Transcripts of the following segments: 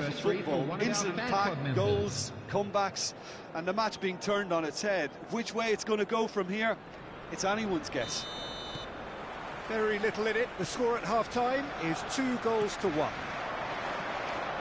half of football. Instant pack, goals, comebacks, and the match being turned on its head. Which way it's going to go from here, it's anyone's guess. Very little in it. The score at half-time is 2-1.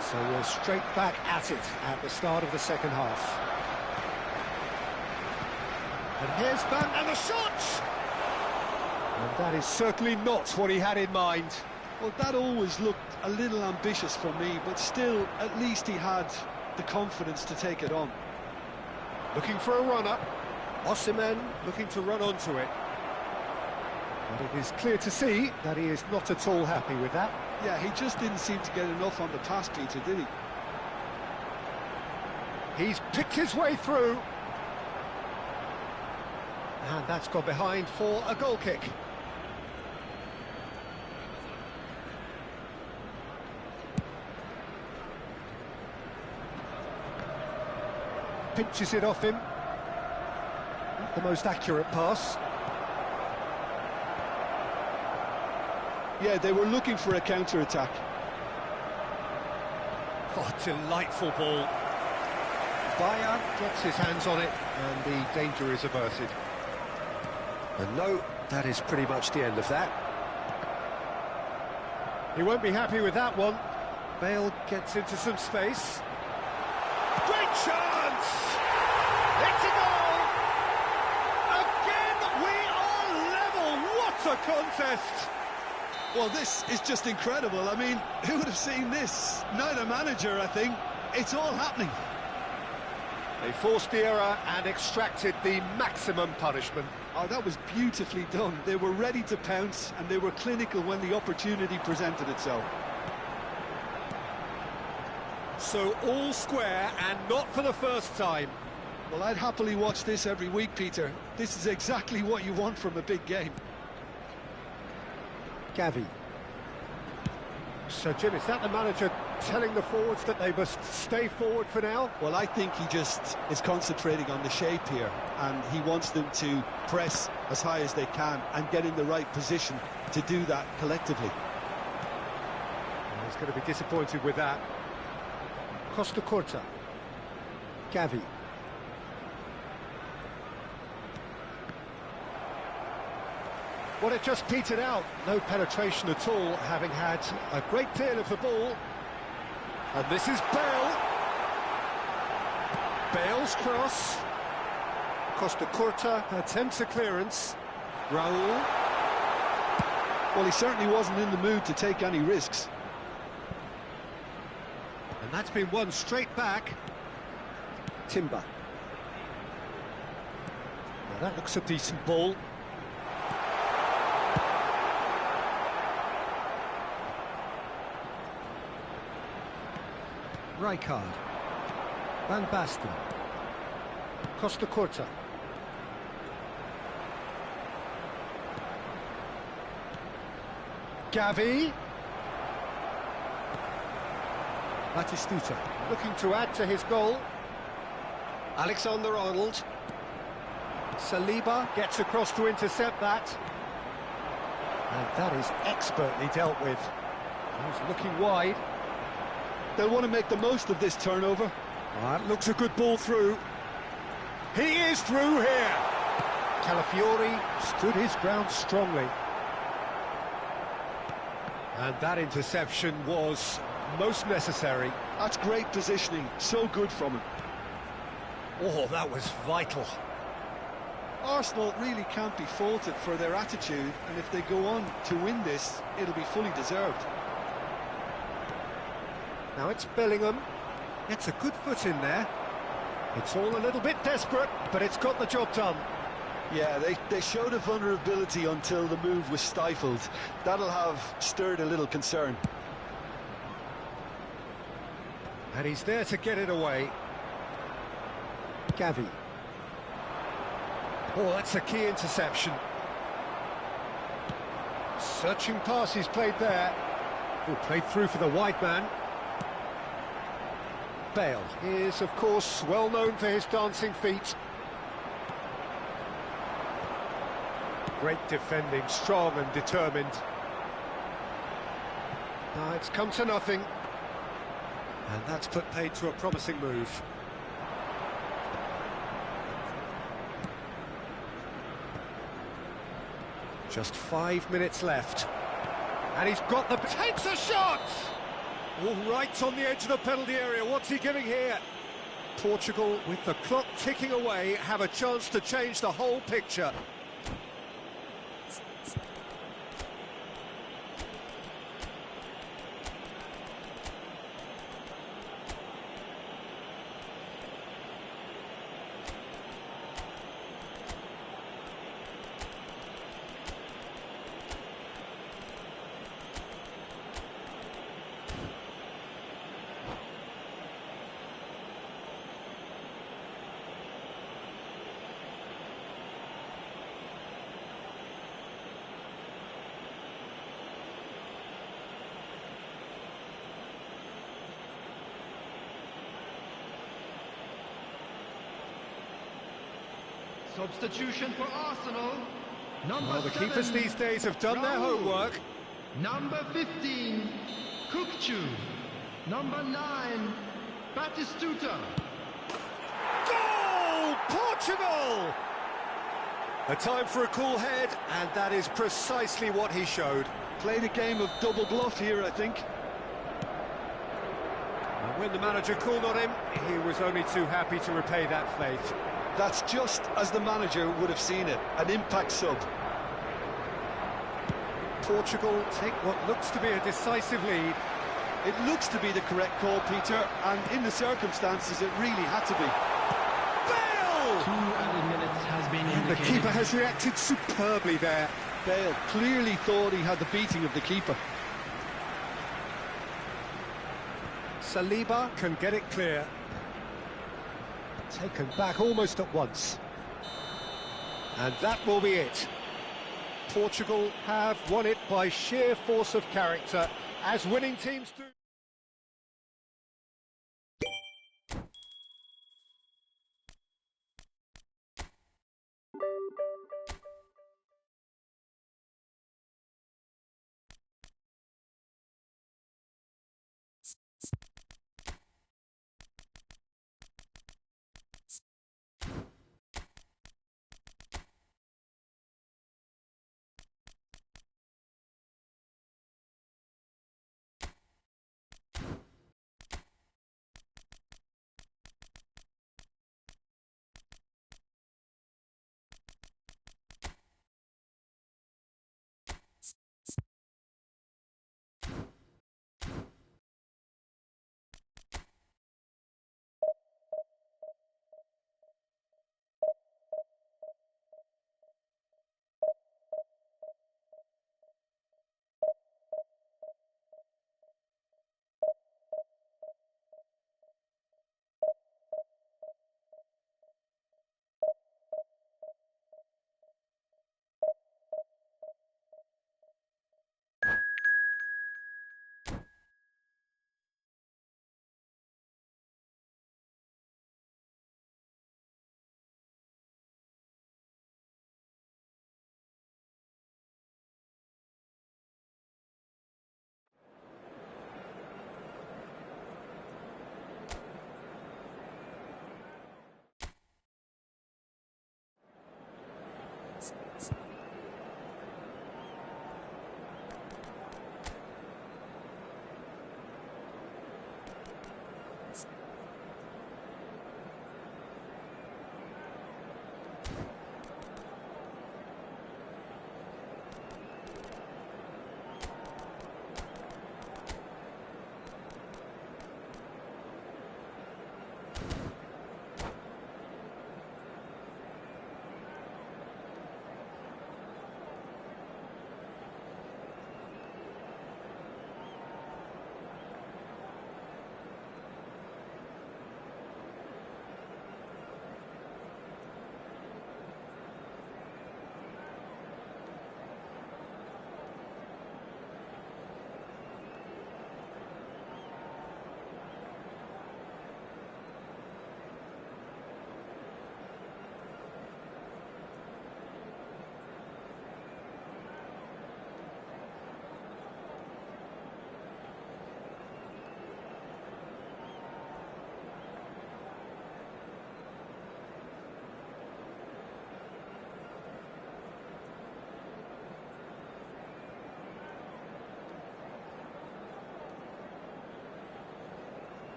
So we're straight back at it at the start of the second half. And here's Van, and the shot! And that is certainly not what he had in mind. Well, that always looked a little ambitious for me, but still, at least he had the confidence to take it on. Looking for a runner. Osimhen looking to run onto it. But it is clear to see that he is not at all happy with that. Yeah, he just didn't seem to get enough on the pass, Peter, did he? He's picked his way through. And that's gone behind for a goal kick. Pinches it off him. Not the most accurate pass. Yeah, they were looking for a counter-attack. Oh, delightful ball. Bayer gets his hands on it, and the danger is averted. And no, that is pretty much the end of that. He won't be happy with that one. Bale gets into some space. Great chance! It's a goal! Again, we are level! What a contest! Well, this is just incredible. I mean, who would have seen this? Neither manager, I think. It's all happening. They forced the error and extracted the maximum punishment. Oh, that was beautifully done. They were ready to pounce, and they were clinical when the opportunity presented itself. So all square, and not for the first time. Well, I'd happily watch this every week, Peter. This is exactly what you want from a big game. Gavi. So, Jim, is that the manager telling the forwards that they must stay forward for now? Well, I think he just is concentrating on the shape here, and he wants them to press as high as they can and get in the right position to do that collectively. Well, he's going to be disappointed with that. Costa Curta. Gavi. Well, it just petered out. No penetration at all, having had a great deal of the ball. And this is Bale. Bale's cross. Costa Curta attempts a clearance. Raul. Well, he certainly wasn't in the mood to take any risks. And that's been won straight back. Timber. Now that looks a decent ball. Rijkaard. Van Basten. Costa Curta. Gavi. Batistuta looking to add to his goal. Alexander-Arnold. Saliba gets across to intercept that. And that is expertly dealt with. He's looking wide. They'll want to make the most of this turnover. That looks a good ball through. He is through here. Calafiori stood his ground strongly. And that interception was most necessary. That's great positioning, so good from him. Oh, that was vital. Arsenal really can't be faulted for their attitude, and if they go on to win this, it'll be fully deserved. Now it's Bellingham. Gets a good foot in there. It's all a little bit desperate, but it's got the job done. Yeah, they showed a vulnerability until the move was stifled. That'll have stirred a little concern. And he's there to get it away. Gavi. Oh, that's a key interception. Searching pass he's played there. Oh, played through for the wide man. Bale is, of course, well known for his dancing feet. Great defending, strong and determined. Now it's come to nothing. And that's put paid to a promising move. Just 5 minutes left. And he's got the... takes a shot! All right on the edge of the penalty area. What's he giving here? Portugal, with the clock ticking away, have a chance to change the whole picture. Substitution for Arsenal. Well, the keepers these days have done their homework. Number 15, Kukcu. Number 9, Batistuta. Goal! Portugal! A time for a cool head, and that is precisely what he showed. Played a game of double bluff here, I think. And when the manager called on him, he was only too happy to repay that faith. That's just as the manager would have seen it, an impact sub. Portugal take what looks to be a decisive lead. It looks to be the correct call, Peter, and in the circumstances it really had to be. Bale! 2 added minutes has been indicated. The keeper has reacted superbly there. Bale clearly thought he had the beating of the keeper. Saliba can get it clear. Taken back almost at once. And that will be it. Portugal have won it by sheer force of character, as winning teams do.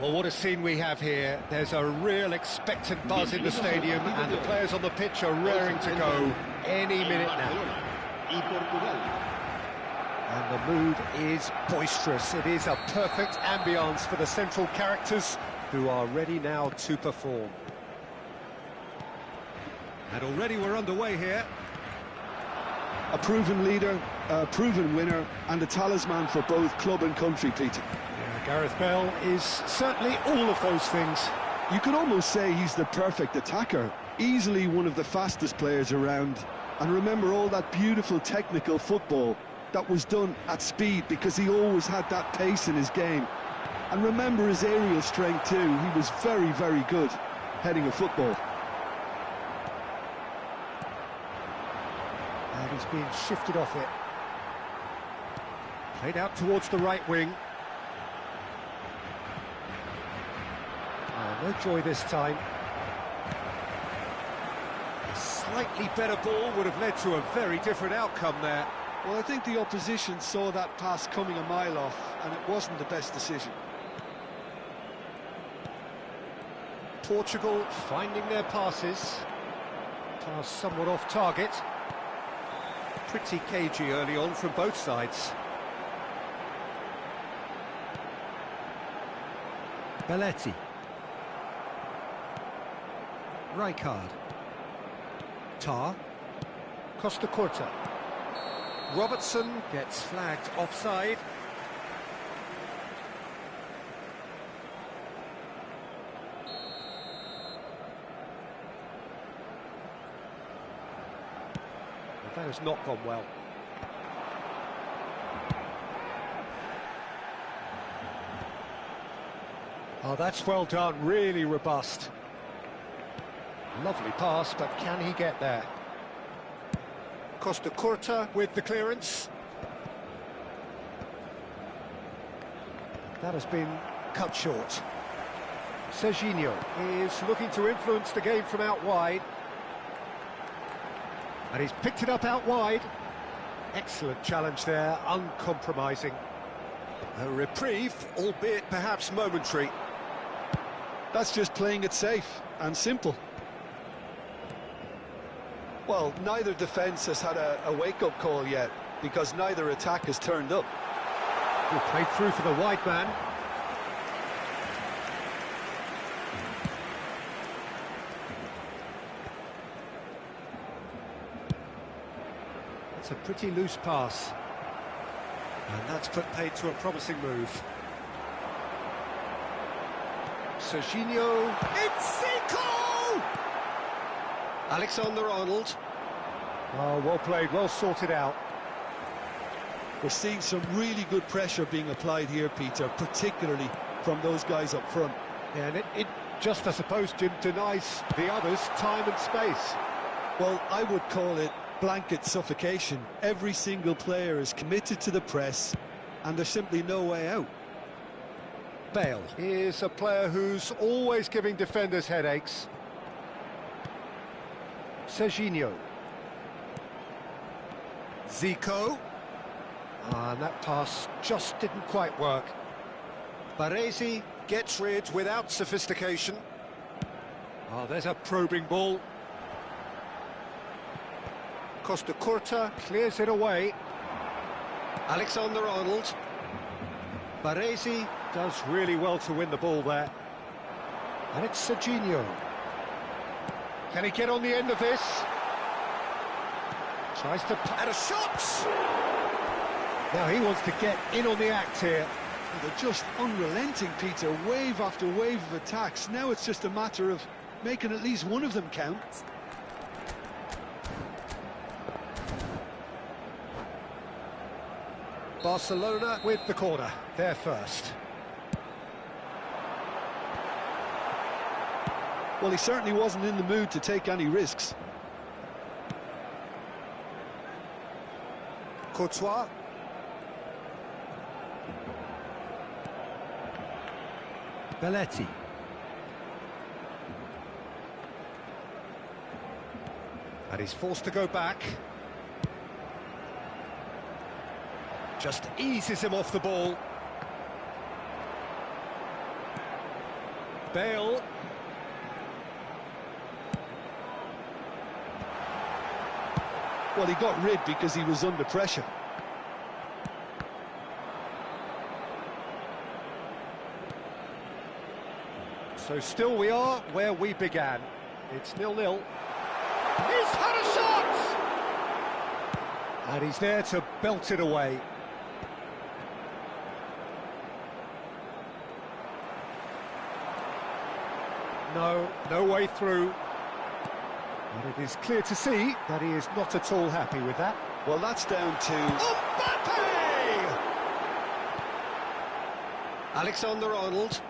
Well, what a scene we have here. There's a real expectant buzz in the stadium, and the players on the pitch are raring to go any minute now. And the mood is boisterous. It is a perfect ambience for the central characters, who are ready now to perform. And already we're underway here. A proven leader, a proven winner, and a talisman for both club and country, Peter. Yeah, Gareth Bale is certainly all of those things. You could almost say he's the perfect attacker, easily one of the fastest players around. And remember all that beautiful technical football that was done at speed, because he always had that pace in his game. And remember his aerial strength too. He was very, very good heading a football. And he's being shifted off it. Played out towards the right wing. Oh, no joy this time. A slightly better ball would have led to a very different outcome there. Well, I think the opposition saw that pass coming a mile off, and it wasn't the best decision. Portugal finding their passes. Pass somewhat off target. Pretty cagey early on from both sides. Belletti. Rijkaard. Tar. Costa Curta. Robertson gets flagged offside. That has not gone well. Oh, that's well done, really robust. Lovely pass, but can he get there? Costa Curta with the clearance. That has been cut short. Serginho is looking to influence the game from out wide. And he's picked it up out wide. Excellent challenge there, uncompromising. A reprieve, albeit perhaps momentary. That's just playing it safe and simple. Well, neither defence has had a wake-up call yet, because neither attack has turned up. He played through for the wide man. It's a pretty loose pass. And that's put paid to a promising move. Serginho. It's Zico! Alexander-Arnold. Oh, well played, well sorted out. We're seeing some really good pressure being applied here, Peter, particularly from those guys up front. Yeah, and it just, I suppose, Jim, denies the others time and space. Well, I would call it blanket suffocation. Every single player is committed to the press, and there's simply no way out. Bale is a player who's always giving defenders headaches. Serginho. Zico. And that pass just didn't quite work. Baresi gets rid without sophistication. Oh, there's a probing ball. Costa Curta clears it away. Alexander-Arnold. Baresi does really well to win the ball there. And it's Serginho. Can he get on the end of this? Tries to... and a shot! Now he wants to get in on the act here. They're just unrelenting, Peter. Wave after wave of attacks. Now it's just a matter of making at least one of them count. Barcelona with the corner, they're first. Well, he certainly wasn't in the mood to take any risks. Courtois. Belletti. And he's forced to go back. Just eases him off the ball. Bale. Well, he got rid because he was under pressure. So still we are where we began. It's 0-0. He's had a shot! And he's there to belt it away. No way through. But it is clear to see that he is not at all happy with that. Well, that's down to... Mbappe! Alexander-Arnold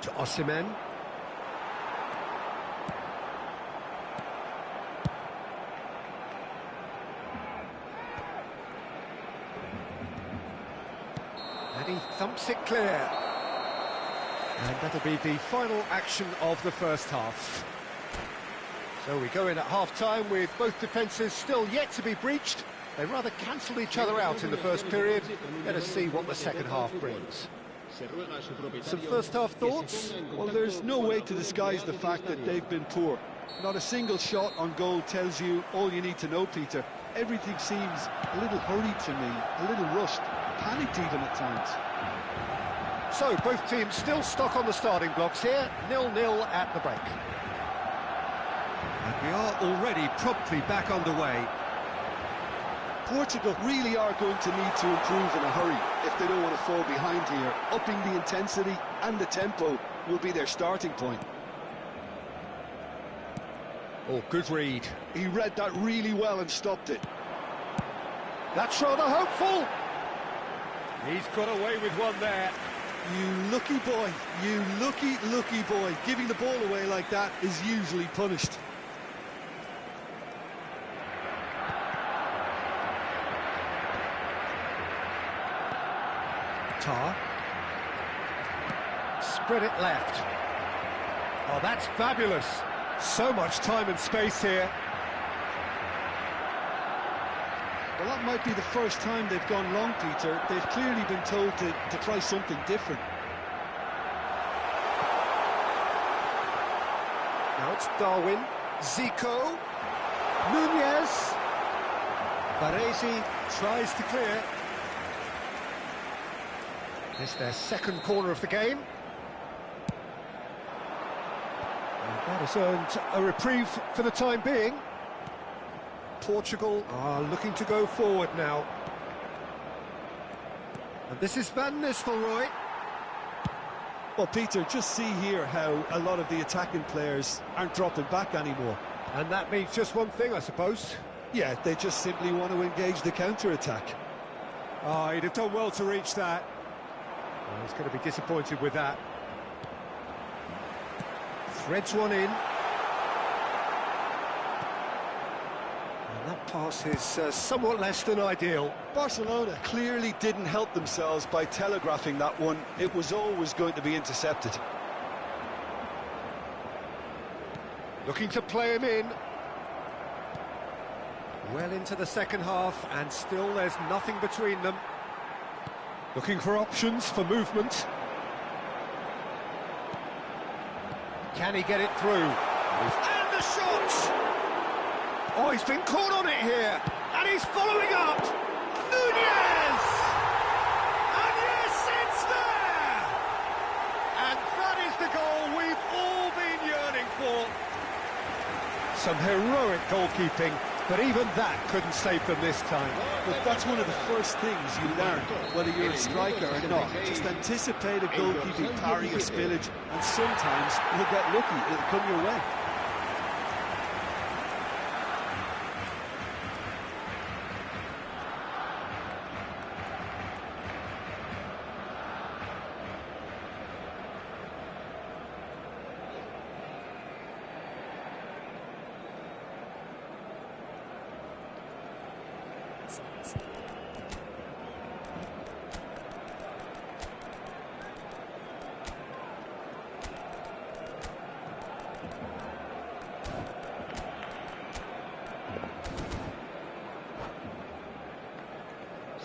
to Osimhen. And he thumps it clear. And that'll be the final action of the first half. So we go in at half-time with both defences still yet to be breached. They rather cancelled each other out in the first period. Let us see what the second half brings. Some first-half thoughts? Well, there's no way to disguise the fact that they've been poor. Not a single shot on goal tells you all you need to know, Peter. Everything seems a little hurried to me, a little rushed, panicked even at times. So, both teams still stuck on the starting blocks here, 0-0 at the break. And we are already promptly back underway. Portugal really are going to need to improve in a hurry if they don't want to fall behind here. Upping the intensity and the tempo will be their starting point. Oh, good read. He read that really well and stopped it. That's rather hopeful. He's got away with one there. You lucky boy, you lucky boy. Giving the ball away like that is usually punished. Tar. Spread it left. Oh, that's fabulous. So much time and space here. Well, that might be the first time they've gone long, Peter. They've clearly been told to try something different. Now it's Darwin. Zico. Nunez. Baresi tries to clear. It's their second corner of the game. And that has earned a reprieve for the time being. Portugal are looking to go forward now. And this is Van Nistelrooy. Well, Peter, just see here how a lot of the attacking players aren't dropping back anymore. And that means just one thing, I suppose. Yeah, they just simply want to engage the counter-attack. Oh, he'd have done well to reach that. Well, he's going to be disappointed with that. Threads one in. And that pass is somewhat less than ideal. Barcelona clearly didn't help themselves by telegraphing that one. It was always going to be intercepted. Looking to play him in. Well into the second half, and still there's nothing between them. Looking for options for movement. Can he get it through? And the shot! Oh, he's been caught on it here, and he's following up. Nunez! And yes, it's there! And that is the goal we've all been yearning for. Some heroic goalkeeping, but even that couldn't save them this time. But that's one of the first things you learn, whether you're a striker or not. Just anticipate a goalkeeping parry or spillage, and sometimes you'll get lucky, it'll come your way.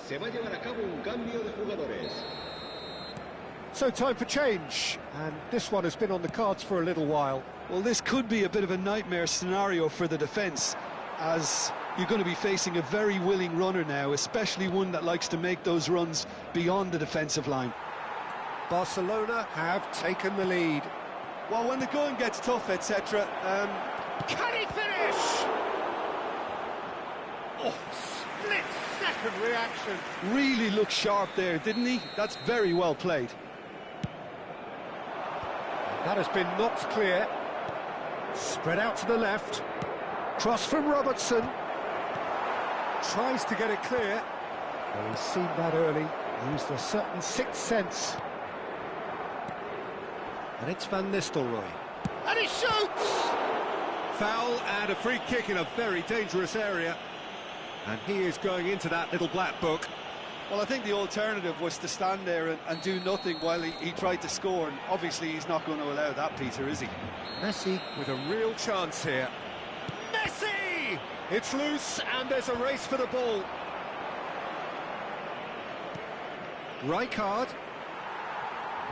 Se va a llevar a cabo un cambio de jugadores. So time for change, and this one has been on the cards for a little while. Well, this could be a bit of a nightmare scenario for the defence, as you're going to be facing a very willing runner now, especially one that likes to make those runs beyond the defensive line. Barcelona have taken the lead. Well, when the going gets tough, etc. Can he finish? Oh, split-second reaction. Really looked sharp there, didn't he? That's very well played. That has been knocked clear. Spread out to the left. Cross from Robertson. Tries to get it clear. Well, he's seen that early. Used a certain sixth sense. And it's Van Nistelrooy. And he shoots! Foul and a free kick in a very dangerous area. And he is going into that little black book. Well, I think the alternative was to stand there and do nothing while he tried to score, and obviously he's not going to allow that, Peter, is he? Messi with a real chance here. Messi! It's loose, and there's a race for the ball. Rijkaard.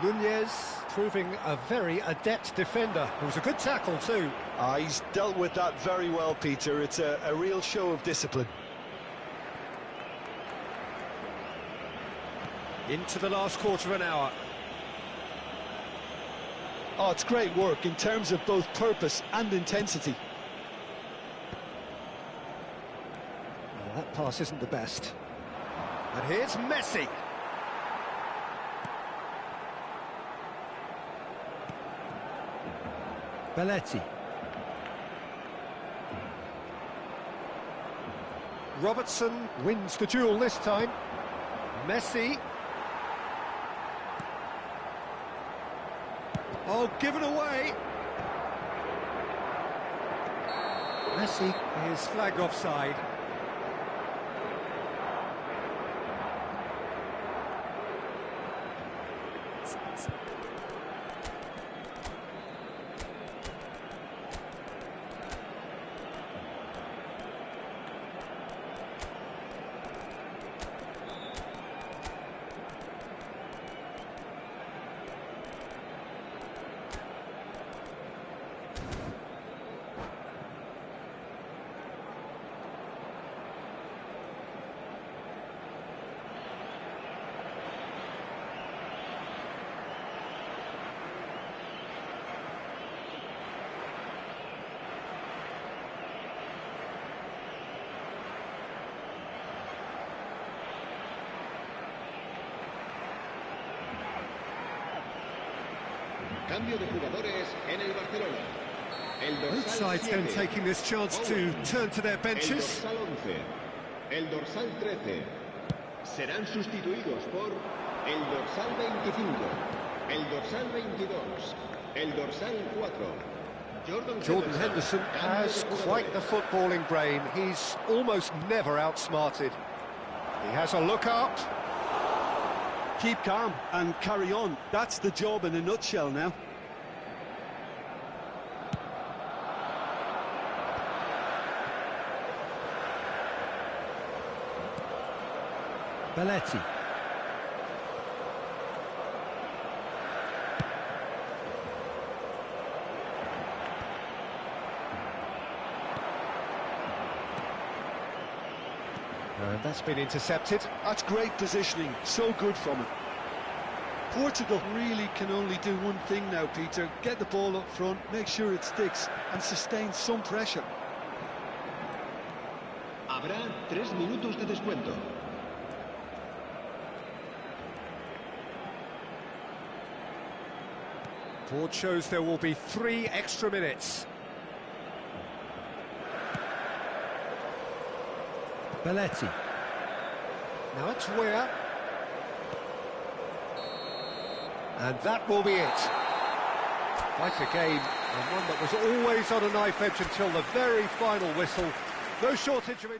Nunez proving a very adept defender. It was a good tackle too. He's dealt with that very well, Peter. It's a real show of discipline. Into the last quarter of an hour. Oh, it's great work in terms of both purpose and intensity. Well, that pass isn't the best. And here's Messi. Belletti. Robertson wins the duel this time. Messi. Oh, given away. Messi is flagged offside. Cambio de jugadores en el Barcelona. Both sides then taking this chance to turn to their benches. El dorsal 11, el dorsal 13 serán sustituidos por el dorsal 25, el dorsal 22, el dorsal 4. Jordan Henderson has quite the footballing brain. He's almost never outsmarted. He has a look up. Keep calm and carry on. That's the job in a nutshell now. Belletti. And that's been intercepted. That's great positioning, so good from him. Portugal really can only do one thing now, Peter. Get the ball up front, make sure it sticks, and sustain some pressure. Habrá 3 minutos de descuento. Board shows there will be 3 extra minutes. Belletti. Now it's Weah. And that will be it. Quite a game, and one that was always on a knife edge until the very final whistle. No shortage of...